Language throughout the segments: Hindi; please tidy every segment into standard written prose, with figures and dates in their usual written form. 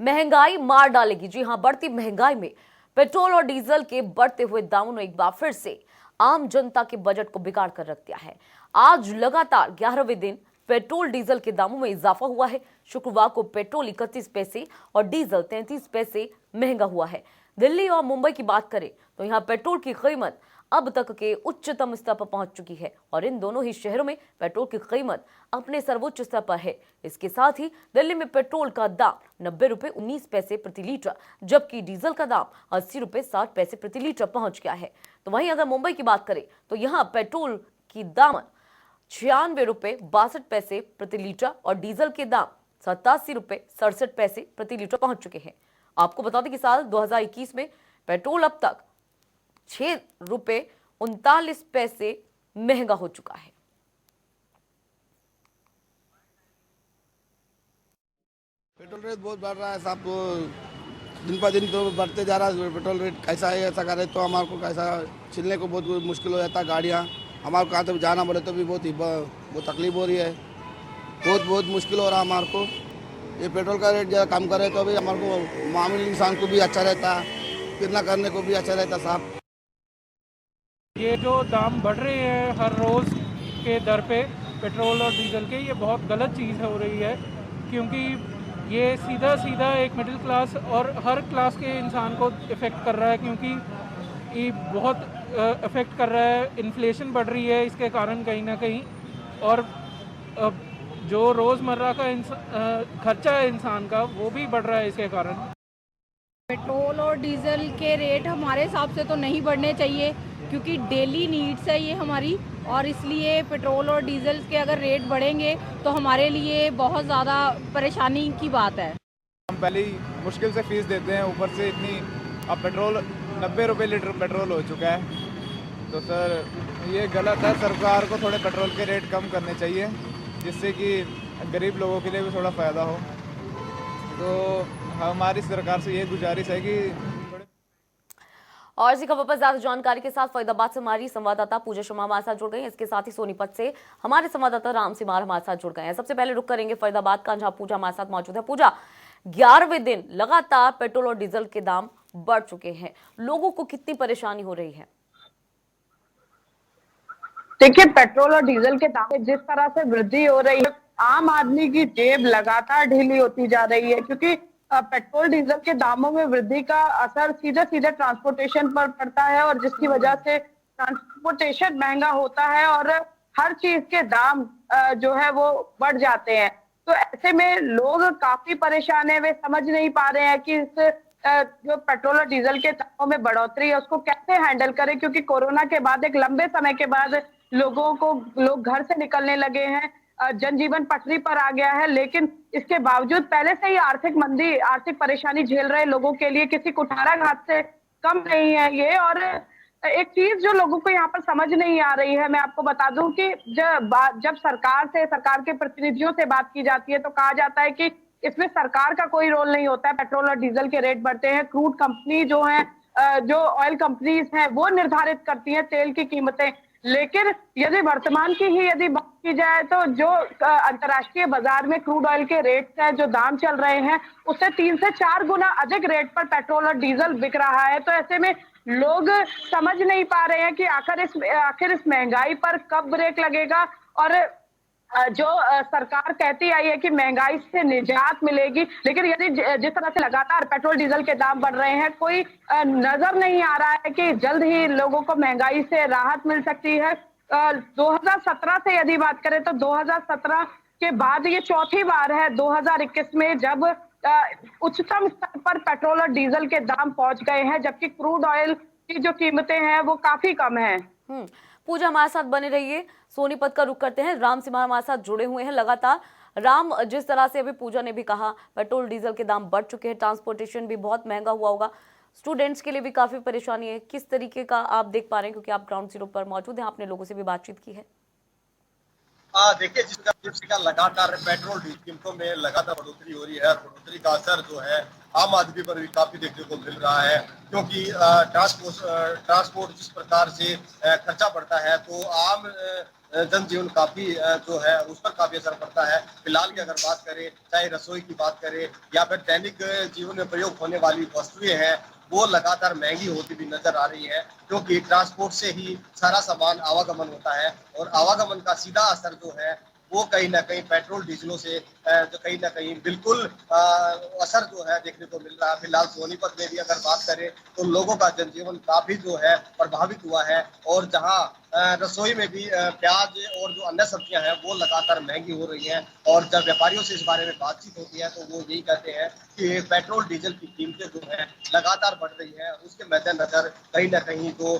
महंगाई मार डालेगी। जी हां, बढ़ती महंगाई में पेट्रोल और डीजल के बढ़ते हुए दामों ने एक बार फिर से आम जनता के बजट को बिगाड़ कर रख दिया है। आज लगातार 11वें दिन पेट्रोल डीजल के दामों में इजाफा हुआ है। शुक्रवार को पेट्रोल 31 पैसे और डीजल 33 पैसे महंगा हुआ है। दिल्ली और मुंबई की बात करें तो यहां पेट्रोल की कीमत अब तक के उच्चतम स्तर पर पहुंच चुकी है और इन दोनों ही शहरों में पेट्रोल की कीमत अपने सर्वोच्च स्तर पर है। इसके साथ ही दिल्ली में पेट्रोल का दाम 90 रुपए 19 पैसे प्रति लीटर, जबकि डीजल का दाम 80 रुपए 60 पैसे प्रति लीटर पहुंच गया है। तो वहीं अगर मुंबई की बात करें तो यहाँ पेट्रोल की दाम 96 रुपए 62 पैसे प्रति लीटर और डीजल के दाम 87 रुपए 67 पैसे प्रति लीटर पहुंच चुके हैं। आपको बता दें कि साल 2021 में पेट्रोल अब तक 6 रुपए 39 पैसे महंगा हो चुका है। पेट्रोल रेट बहुत बढ़ रहा है साहब, तो दिन पर दिन तो बढ़ते जा रहा है पेट्रोल रेट। कैसा है, ऐसा करे तो हमारे को कैसा चलने को बहुत मुश्किल हो जाता है। गाड़ियाँ हमारे को कहाँ तक जाना बोले तो भी बहुत तकलीफ हो रही है। बहुत मुश्किल हो रहा है हमारे को। ये पेट्रोल का रेट ज़्यादा कम करे तो भी हमारे को मामूली इंसान को भी अच्छा रहता, कितना करने को भी अच्छा रहता साहब। ये जो दाम बढ़ रहे हैं हर रोज़ के दर पे पेट्रोल और डीजल के, ये बहुत गलत चीज़ हो रही है, क्योंकि ये सीधा एक मिडिल क्लास और हर क्लास के इंसान को इफ़ेक्ट कर रहा है, क्योंकि ये बहुत इफ़ेक्ट कर रहा है। इन्फ्लेशन बढ़ रही है इसके कारण कहीं ना कहीं, और जो रोज़मर्रा का खर्चा है इंसान का वो भी बढ़ रहा है इसके कारण। पेट्रोल और डीज़ल के रेट हमारे हिसाब से तो नहीं बढ़ने चाहिए, क्योंकि डेली नीड्स है ये हमारी, और इसलिए पेट्रोल और डीजल के अगर रेट बढ़ेंगे तो हमारे लिए बहुत ज़्यादा परेशानी की बात है। हम पहले ही मुश्किल से फीस देते हैं, ऊपर से इतनी अब पेट्रोल 90 रुपये लीटर पेट्रोल हो चुका है। तो सर ये गलत है, सरकार को थोड़े पेट्रोल के रेट कम करने चाहिए, जिससे कि गरीब लोगों के लिए भी थोड़ा फ़ायदा हो। तो हमारी सरकार से ये गुजारिश है कि और इसी खबर पर ज्यादा जानकारी के साथ फरीदाबाद से हमारी संवाददाता पूजा शर्मा हमारे साथ जुड़ गई हैं। इसके साथ ही सोनीपत से हमारे संवाददाता राम सिमार हमारे साथ जुड़ गए हैं। सबसे पहले रुक करेंगे फरीदाबाद का, जहां पूजा हमारे साथ मौजूद है। पूजा, 11वें दिन लगातार पेट्रोल और डीजल के दाम बढ़ चुके हैं, लोगों को कितनी परेशानी हो रही है? देखिए, पेट्रोल और डीजल के दाम में जिस तरह से वृद्धि हो रही है, आम आदमी की जेब लगातार ढीली होती जा रही है, क्योंकि पेट्रोल डीजल के दामों में वृद्धि का असर सीधे ट्रांसपोर्टेशन पर पड़ता है, और जिसकी वजह से ट्रांसपोर्टेशन महंगा होता है और हर चीज के दाम जो है वो बढ़ जाते हैं। तो ऐसे में लोग काफी परेशान है, वे समझ नहीं पा रहे हैं कि इस जो पेट्रोल और डीजल के दामों में बढ़ोतरी है उसको कैसे हैंडल करें, क्योंकि कोरोना के बाद एक लंबे समय के बाद लोग घर से निकलने लगे हैं, जनजीवन पटरी पर आ गया है। लेकिन इसके बावजूद पहले से ही आर्थिक परेशानी झेल रहे लोगों के लिए किसी कुठाराघात से कम नहीं है ये। और एक चीज जो लोगों को यहाँ पर समझ नहीं आ रही है, मैं आपको बता दूं कि जब सरकार के प्रतिनिधियों से बात की जाती है तो कहा जाता है कि इसमें सरकार का कोई रोल नहीं होता है। पेट्रोल और डीजल के रेट बढ़ते हैं, क्रूड कंपनी जो है, जो ऑयल कंपनीज हैं वो निर्धारित करती हैं तेल की कीमतें। लेकिन यदि वर्तमान की ही यदि बात की जाए तो जो अंतर्राष्ट्रीय बाजार में क्रूड ऑयल के रेट हैं, जो दाम चल रहे हैं, उससे 3 से 4 गुना अधिक रेट पर पेट्रोल और डीजल बिक रहा है। तो ऐसे में लोग समझ नहीं पा रहे हैं कि आखिर इस महंगाई पर कब ब्रेक लगेगा, और जो सरकार कहती आई है कि महंगाई से निजात मिलेगी, लेकिन यदि जिस तरह से लगातार पेट्रोल डीजल के दाम बढ़ रहे हैं, कोई नजर नहीं आ रहा है कि जल्द ही लोगों को महंगाई से राहत मिल सकती है। 2017 से यदि बात करें तो 2017 के बाद ये चौथी बार है 2021 में जब उच्चतम स्तर पर पेट्रोल और डीजल के दाम पहुंच गए हैं, जबकि क्रूड ऑयल की जो कीमतें हैं वो काफी कम है। पूजा हमारे साथ बने रहिए। सोनीपत का रुख करते हैं, राम सिम्हा हमारे साथ जुड़े हुए हैं लगातार। राम, जिस तरह से अभी पूजा ने भी कहा, पेट्रोल डीजल के दाम बढ़ चुके हैं, ट्रांसपोर्टेशन भी बहुत महंगा हुआ होगा, स्टूडेंट्स के लिए भी काफी परेशानी है, किस तरीके का आप देख पा रहे हैं, क्योंकि आप ग्राउंड जीरो पर मौजूद हैं, आपने लोगों से भी बातचीत की है? देखिए, जिसका लगातार पेट्रोल कीमतों में लगातार बढ़ोतरी हो रही है, बढ़ोतरी का असर जो है आम आदमी पर भी काफी देखने को मिल रहा है, क्योंकि ट्रांसपोर्ट जिस प्रकार से खर्चा बढ़ता है तो आम जनजीवन काफी जो है उस पर काफी असर पड़ता है। फिलहाल की अगर बात करें, चाहे रसोई की बात करें या फिर दैनिक जीवन में प्रयोग होने वाली वस्तुएं हैं, वो लगातार महंगी होती भी नजर आ रही है, क्योंकि ट्रांसपोर्ट से ही सारा सामान आवागमन होता है और आवागमन का सीधा असर जो है वो कहीं ना कहीं पेट्रोल डीजलों से जो कहीं ना कहीं बिल्कुल असर जो है देखने को मिल रहा है। फिलहाल सोनीपत में भी अगर बात करें तो लोगों का जनजीवन काफी जो है प्रभावित हुआ है और जहां रसोई में भी प्याज और जो अन्य सब्जियां हैं वो लगातार महंगी हो रही हैं और जब व्यापारियों से इस बारे में बातचीत होती है तो वो यही कहते हैं कि पेट्रोल डीजल की कीमतें जो है लगातार बढ़ रही है। उसके मद्देनजर कहीं ना कहीं जो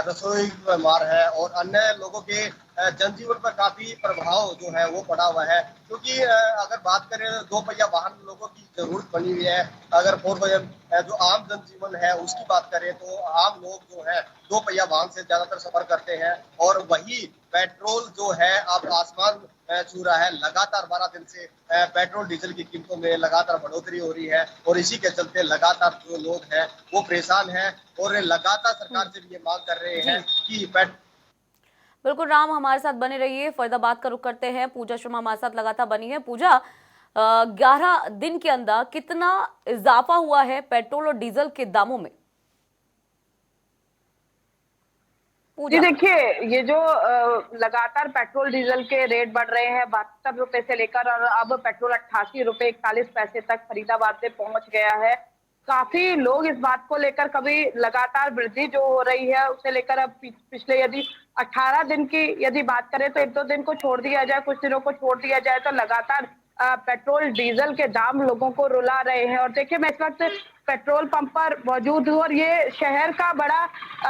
रसोई मार है और अन्य लोगों के जनजीवन पर काफी प्रभाव जो है वो पड़ा हुआ है, क्योंकि अगर बात करें दो पहिया वाहन लोगों की जरूरत बनी हुई है। अगर फोर व्हीलर जो आम जनजीवन है उसकी बात करें तो आम लोग जो है दो पहिया वाहन से ज्यादातर सफर करते हैं और वही पेट्रोल जो है अब आसमान छू रहा है। लगातार 12 दिन से पेट्रोल डीजल की कीमतों में लगातार बढ़ोतरी हो रही है और इसी के चलते लगातार जो लोग हैं वो परेशान हैं और लगातार सरकार से भी ये मांग कर रहे हैं कि बिल्कुल राम, हमारे साथ बने रहिए। फरीदाबाद का रुख करते हैं। पूजा शर्मा हमारे साथ लगातार बनी है। पूजा, 11 दिन के अंदर कितना इजाफा हुआ है पेट्रोल और डीजल के दामों में? जी देखिए, ये जो लगातार पेट्रोल डीजल के रेट बढ़ रहे हैं 72 रुपए से लेकर और अब पेट्रोल 88 रुपए 41 पैसे तक फरीदाबाद में पहुंच गया है। काफी लोग इस बात को लेकर कभी लगातार वृद्धि जो हो रही है उसे लेकर अब पिछले यदि 18 दिन की यदि बात करें तो 1-2 दिन को छोड़ दिया जाए, कुछ दिनों को छोड़ दिया जाए तो लगातार पेट्रोल डीजल के दाम लोगों को रुला रहे हैं। और देखिए, मैं इस वक्त पेट्रोल पंप पर मौजूद हूँ और ये शहर का बड़ा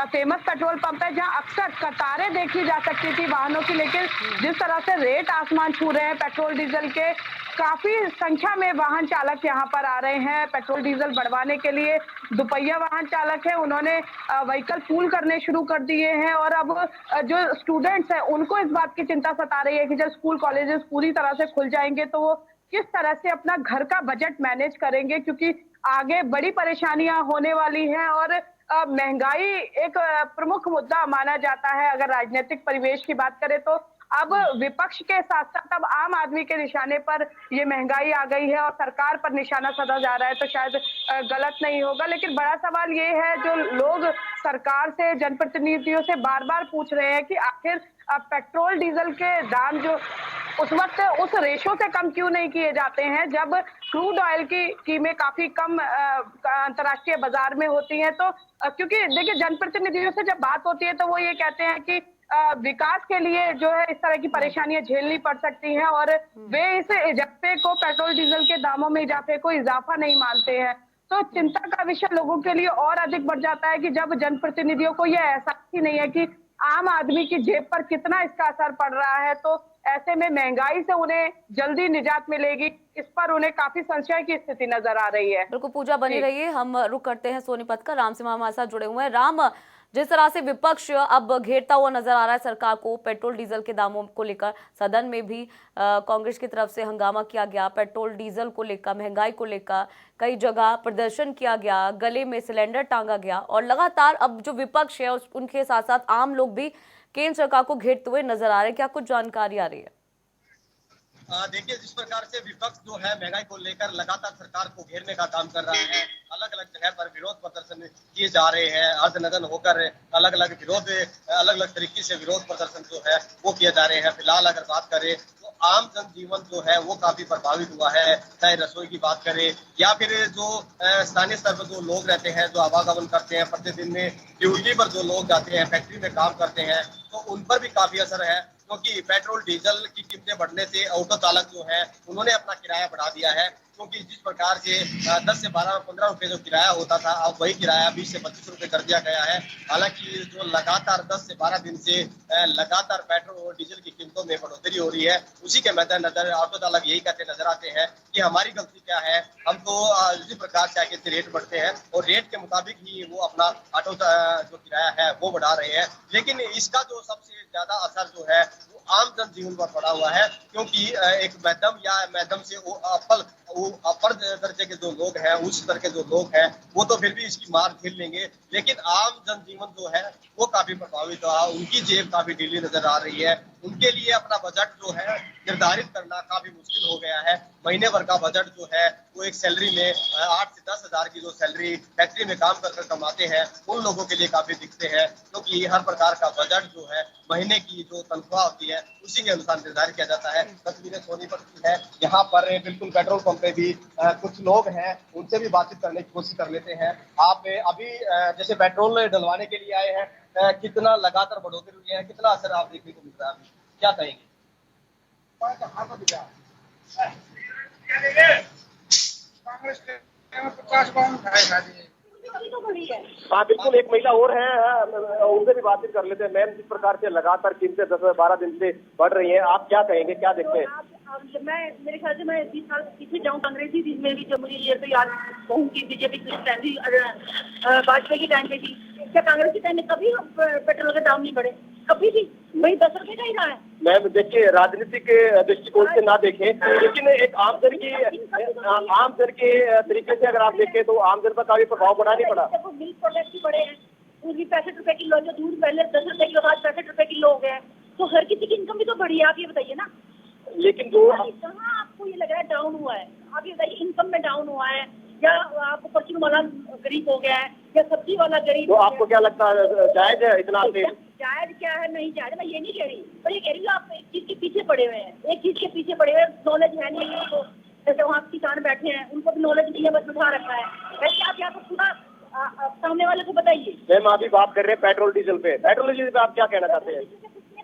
फेमस पेट्रोल पंप है जहां अक्सर कतारें देखी जा सकती थी वाहनों की, लेकिन जिस तरह से रेट आसमान छू रहे हैं पेट्रोल डीजल के, काफी संख्या में वाहन चालक यहाँ पर आ रहे हैं पेट्रोल डीजल बढ़वाने के लिए। दुपहिया वाहन चालक है, उन्होंने व्हीकल फूल करने शुरू कर दिए हैं और अब जो स्टूडेंट्स हैं उनको इस बात की चिंता सता रही है कि जब स्कूल कॉलेजेस पूरी तरह से खुल जाएंगे तो वो किस तरह से अपना घर का बजट मैनेज करेंगे, क्योंकि आगे बड़ी परेशानियां होने वाली हैं और महंगाई एक प्रमुख मुद्दा माना जाता है। अगर राजनीतिक परिवेश की बात करें तो अब विपक्ष के साथ साथ अब आम आदमी के निशाने पर ये महंगाई आ गई है और सरकार पर निशाना साधा जा रहा है, तो शायद गलत नहीं होगा। लेकिन बड़ा सवाल ये है, जो लोग सरकार से, जनप्रतिनिधियों से बार बार पूछ रहे हैं कि आखिर पेट्रोल डीजल के दाम जो उस वक्त उस रेशो से कम क्यों नहीं किए जाते हैं जब क्रूड ऑयल की कीमें काफी कम अंतर्राष्ट्रीय बाजार में होती हैं। तो क्योंकि देखिए, जनप्रतिनिधियों से जब बात होती है तो वो ये कहते हैं कि विकास के लिए जो है इस तरह की परेशानियां झेलनी पड़ सकती हैं और वे इस इजाफे को, पेट्रोल डीजल के दामों में इजाफे को इजाफा नहीं मानते हैं। तो चिंता का विषय लोगों के लिए और अधिक बढ़ जाता है कि जब जनप्रतिनिधियों को यह एहसास ही नहीं है कि आम आदमी की जेब पर कितना इसका असर पड़ रहा है, तो ऐसे में महंगाई से उन्हें जल्दी निजात मिलेगी, इस पर उन्हें काफी संशय की स्थिति नजर आ रही है। बिल्कुल पूजा, बनी रहिए। हम रुक करते हैं सोनीपत का। राम सिंह हमारे साथ जुड़े हुए हैं। राम, जिस तरह से विपक्ष अब घेरता हुआ नजर आ रहा है सरकार को पेट्रोल डीजल के दामों को लेकर, सदन में भी कांग्रेस की तरफ से हंगामा किया गया, पेट्रोल डीजल को लेकर, महंगाई को लेकर कई जगह प्रदर्शन किया गया, गले में सिलेंडर टांगा गया और लगातार अब जो विपक्ष है उनके साथ साथ आम लोग भी केंद्र सरकार को घेरते हुए नजर आ रहे हैं। क्या कुछ जानकारी आ रही है? देखिए, जिस प्रकार से विपक्ष जो है महंगाई को लेकर लगातार सरकार को घेरने का काम कर रहा है, अलग अलग जगह पर विरोध प्रदर्शन किए जा रहे हैं, अर्धनग्न होकर अलग अलग तरीके से विरोध प्रदर्शन जो है वो किए जा रहे हैं। फिलहाल अगर बात करें तो आम जनजीवन जो है वो काफी प्रभावित हुआ है, चाहे रसोई की बात करें या फिर जो स्थानीय स्तर पर जो लोग रहते हैं, जो आवागमन करते हैं, प्रतिदिन में ड्यूटी पर जो लोग जाते हैं, फैक्ट्री में काम करते हैं, तो उन पर भी काफी असर है, क्योंकि पेट्रोल डीजल की कीमतें बढ़ने से ऑटो चालक जो है उन्होंने अपना किराया बढ़ा दिया है, क्योंकि जिस प्रकार से 10 से 12-15 रुपए जो किराया होता था, अब वही किराया 20 से 25 रुपए कर दिया गया है। हालांकि जो लगातार 10 से 12 दिन से लगातार पेट्रोल और डीजल की कीमतों में बढ़ोतरी हो रही है, उसी के मद्देनजर ऑटो चालक यही कहते नजर आते हैं कि हमारी गलती क्या है, हम तो इसी प्रकार से आगे से रेट बढ़ते हैं और रेट के मुताबिक ही वो अपना ऑटो जो किराया है वो बढ़ा रहे हैं। लेकिन इसका जो सबसे ज्यादा असर जो है वो आम जनजीवन पर पड़ा हुआ है, क्योंकि एक मैडम से वो अपर दर्जे के जो लोग हैं, उच्च स्तर के जो लोग हैं, वो तो फिर भी इसकी मार झेल लेंगे, लेकिन आम जनजीवन जो है वो काफी प्रभावित हुआ। उनकी जेब काफी ढीली नजर आ रही है। उनके लिए अपना बजट जो है निर्धारित करना काफी मुश्किल हो गया है। महीने भर का बजट जो है वो एक सैलरी में 8 से 10 हजार की जो सैलरी फैक्ट्री में काम कर कमाते हैं, उन लोगों के लिए काफी दिखते हैं, क्योंकि हर प्रकार का बजट जो है महीने की जो तनख्वाह होती है उसी के अनुसार निर्धारित किया जाता है। तस्वीरें सोनीपत की है, यहाँ पर बिल्कुल पेट्रोल पंप पे भी कुछ लोग हैं, उनसे भी बातचीत करने की कोशिश कर लेते हैं। आप अभी जैसे पेट्रोल डलवाने के लिए आए हैं, कितना लगातार बढ़ोतरी हुई है, कितना असर आप देखने को मिल रहा है, अभी क्या कहेंगे? हाँ बिल्कुल, एक महिला और है, उनसे भी बातचीत कर लेते हैं। मैम, जिस प्रकार से लगातार 3 से 10-12 दिन से बढ़ रही है, आप क्या कहेंगे, क्या देखते हैं? मैं मेरे ख्याल से मैं 20 साल पीछे जाऊँ कांग्रेसी जिसमें भी, जब मुझे ये तो याद कहूँ कि बीजेपी वाजपेयी के टाइम पे थी, क्या कांग्रेस के टाइम में कभी पेट्रोल के दाम नहीं बढ़े? कभी भी वही 10 रुपए का ही रहा है। मैम देखिए, राजनीतिक दृष्टिकोण से ना देखें, लेकिन एक आम जन के तरीके से अगर आप देखें तो आम जन पर काफी प्रभाव पड़ा, नहीं पड़ा? देखो, मिल्क प्रोडक्ट भी बढ़े हैं, दूध भी 65 रुपए किलो, जो दूध पहले 10 रुपए किलो आज 65 रुपए किलो हो गया है, तो हर किसी की इनकम भी तो बढ़ी है। आप ये बताइए ना, लेकिन जो कहाँ आपको ये लग रहा है डाउन हुआ है? आप ये बताइए, इनकम में डाउन हुआ है या आपको परचून वाला गरीब हो गया है या सब्जी वाला गरीब? तो आपको क्या लगता है, जायज है इतना? जायज क्या है, नहीं जायज, मैं ये नहीं कह रही, पर ये कह रही हूँ आप एक चीज के पीछे पड़े हुए हैं, एक चीज के पीछे पड़े हुए हैं, नॉलेज है नहीं उनको। जैसे वहाँ किसान बैठे हैं, उनको भी नॉलेज नहीं है, बस बिठा रखा है। वैसे आप यहाँ पर पूरा सामने वाले को बताइए। मैम, अभी बात कर रहे हैं पेट्रोल डीजल पे आप क्या कहना चाहते हैं?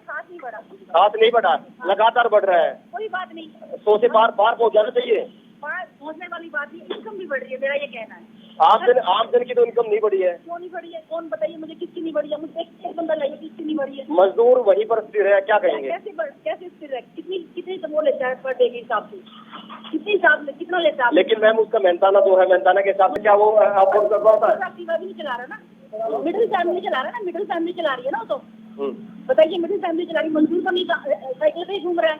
खास नहीं बढ़ा, खास नहीं बढ़ा, लगातार बढ़ रहा है। कोई बात नहीं, 100 से पार पहुंच जाना चाहिए। पहुंचने वाली बात नहीं, इनकम भी बढ़ रही है, मेरा ये कहना है। आम जन की तो इनकम नहीं बढ़ी है। क्यों नहीं बढ़ी है? कौन बताइए मुझे, किसकी नहीं बढ़ी है? मुझे एक बंदा लाइए किसकी नहीं बढ़ी है। मजदूर वहीं पर स्थिर है, क्या कहेंगे? कैसे स्थिर है? कितनी वो लेता है पर डे के हिसाब से? कितना लेता है? लेकिन मैम, उसका मेहनताना जो है, मेहनताना के हिसाब से क्या वो अफोर्ड कर पाता है? भी नहीं चला रहा ना, मिडिल फैमिली चला रहा है ना, मिडिल फैमिली चला रही है ना। तो बताइए, मिडिल फैमिली चला रही, मजदूर का नहीं साइकिल पे ही घूम रहा है,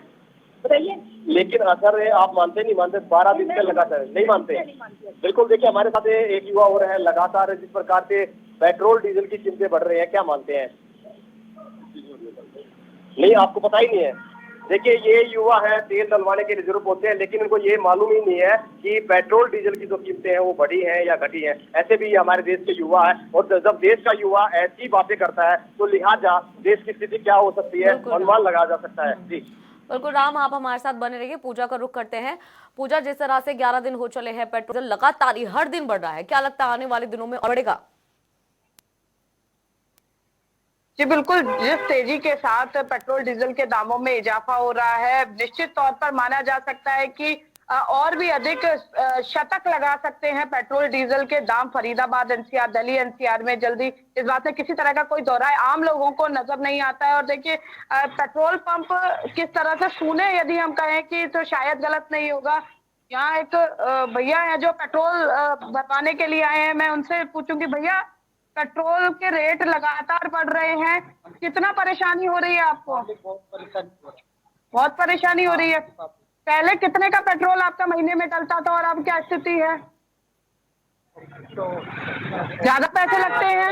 बताइए। लेकिन असर आप मानते नहीं मानते? 12 दिन से लगातार नहीं मानते। बिल्कुल, देखिए हमारे साथ एक युवा और है, लगातार जिस प्रकार से पेट्रोल डीजल की कीमतें बढ़ रही है, क्या मानते हैं? नहीं, आपको पता ही नहीं है। देखिए, ये युवा है, तेल डलवाने के लिए जरूर पहुंचे हैं, लेकिन इनको ये मालूम ही नहीं है कि पेट्रोल डीजल की जो कीमतें हैं वो बढ़ी हैं या घटी हैं। ऐसे भी हमारे देश के युवा है, और जब देश का युवा ऐसी बातें करता है तो लिहाजा देश की स्थिति क्या हो सकती है अनुमान लगाया जा सकता है। जी बिल्कुल राम, आप हमारे साथ बने रहिए। पूजा का रुख करते हैं। पूजा, जिस तरह से 11 दिन हो चले हैं, पेट्रोल लगातार ही हर दिन बढ़ रहा है, क्या लगता है आने वाले दिनों में और बढ़ेगा? जी बिल्कुल, जिस तेजी के साथ पेट्रोल डीजल के दामों में इजाफा हो रहा है, निश्चित तौर पर माना जा सकता है कि और भी अधिक शतक लगा सकते हैं पेट्रोल डीजल के दाम। फरीदाबाद एनसीआर, दिल्ली एनसीआर में जल्दी इस बात में किसी तरह का कोई दौरा है आम लोगों को नजर नहीं आता है। और देखिए, पेट्रोल पंप किस तरह से सूने यदि हम कहें कि तो शायद गलत नहीं होगा। यहाँ एक भैया है जो पेट्रोल भरवाने के लिए आए हैं, मैं उनसे पूछूंगी, भैया पेट्रोल के रेट लगातार बढ़ रहे हैं, कितना परेशानी हो रही है आपको? बहुत परेशानी हो रही है। पहले कितने का पेट्रोल आपका महीने में डलता था और अब क्या स्थिति है? ज्यादा पैसे लगते हैं?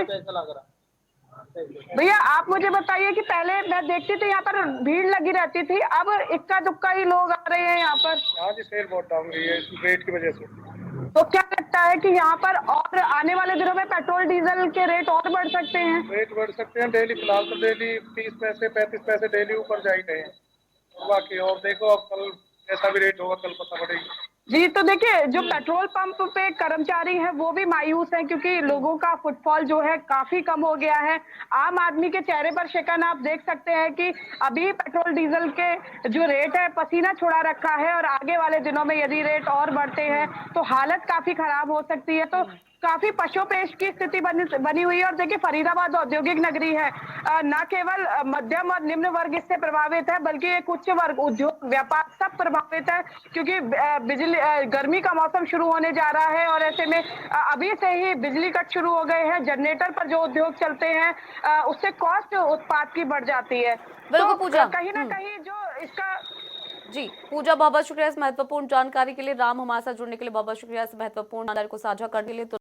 भैया आप मुझे बताइए कि पहले मैं देखती थी यहाँ पर भीड़ लगी रहती थी, अब इक्का दुक्का ही लोग आ रहे हैं यहाँ पर। आज सेल बहुत डाउन गई है रेट की वजह से। तो क्या लगता है कि यहाँ पर और आने वाले दिनों में पेट्रोल डीजल के रेट और बढ़ सकते हैं? रेट बढ़ सकते हैं डेली, फिलहाल तो डेली 30 पैसे 35 पैसे डेली ऊपर जा ही रहे हैं बाकी। और देखो अब कल ऐसा भी रेट होगा, कल पता पड़ेगी। जी तो देखिए, जो पेट्रोल पंप पे कर्मचारी हैं वो भी मायूस हैं, क्योंकि लोगों का फुटफॉल जो है काफी कम हो गया है। आम आदमी के चेहरे पर शिकन आप देख सकते हैं कि अभी पेट्रोल डीजल के जो रेट है पसीना छुड़ा रखा है, और आगे वाले दिनों में यदि रेट और बढ़ते हैं तो हालत काफी खराब हो सकती है। तो काफी पशुपेश की स्थिति बनी हुई है। और देखिए फरीदाबाद औद्योगिक नगरी है, न केवल मध्यम और निम्न वर्ग इससे प्रभावित है बल्कि एक उच्च वर्ग, उद्योग, व्यापार सब प्रभावित है, क्योंकि बिजली गर्मी का मौसम शुरू होने जा रहा है और ऐसे में अभी से ही बिजली कट शुरू हो गए हैं। जनरेटर पर जो उद्योग चलते हैं उससे कॉस्ट उत्पाद की बढ़ जाती है। बिल्कुल तो पूजा। कहीं ना कहीं जो इसका जी पूजा, बहुत बहुत शुक्रिया इस महत्वपूर्ण जानकारी के लिए। राम हमारे साथ जुड़ने के लिए बहुत बहुत शुक्रिया, इस महत्वपूर्ण जानकारी को साझा करने के लिए। तो